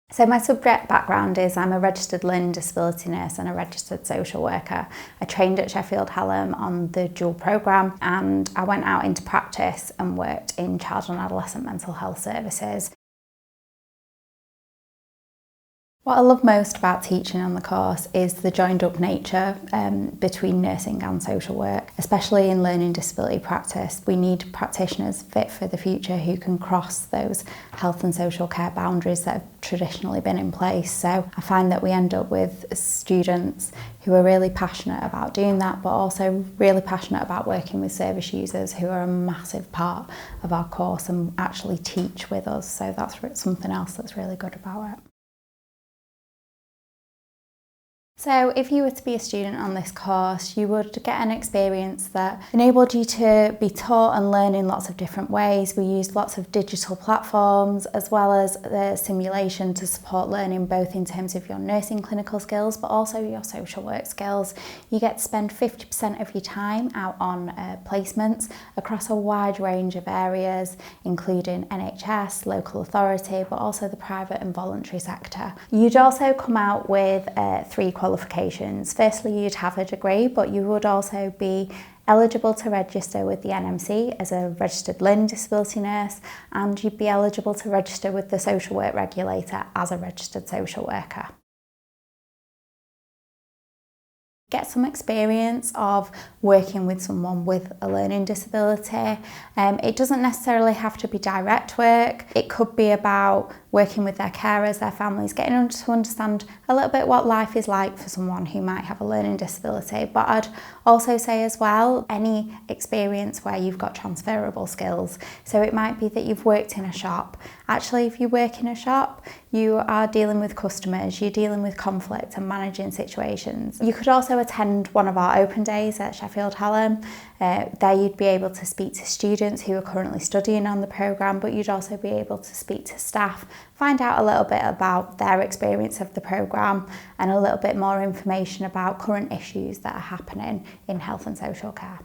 So my subject background is I'm a registered learning disability nurse and a registered social worker. I trained at Sheffield Hallam on the dual programme, and I went out into practice and worked in child and adolescent mental health services. What I love most about teaching on the course is the joined up nature between nursing and social work. Especially in learning disability practice, we need practitioners fit for the future who can cross those health and social care boundaries that have traditionally been in place. So I find that we end up with students who are really passionate about doing that, but also really passionate about working with service users who are a massive part of our course and actually teach with us. So that's something else that's really good about it. So if you were to be a student on this course, you would get an experience that enabled you to be taught and learn in lots of different ways. We used lots of digital platforms as well as the simulation to support learning both in terms of your nursing clinical skills but also your social work skills. You get to spend 50% of your time out on placements across a wide range of areas, including NHS, local authority, but also the private and voluntary sector. You'd also come out with 3 qualifications. Firstly, you'd have a degree, but you would also be eligible to register with the NMC as a registered learning disability nurse, and you'd be eligible to register with the social work regulator as a registered social worker. Get some experience of working with someone with a learning disability. It doesn't necessarily have to be direct work. It could be about working with their carers, their families, getting them to understand a little bit what life is like for someone who might have a learning disability. But I'd also say as well, any experience where you've got transferable skills. So it might be that you've worked in a shop. Actually, if you work in a shop, you are dealing with customers, you're dealing with conflict and managing situations. You could also attend one of our open days at Sheffield Hallam. There you'd be able to speak to students who are currently studying on the programme, but you'd also be able to speak to staff, find out a little bit about their experience of the programme and a little bit more information about current issues that are happening in health and social care.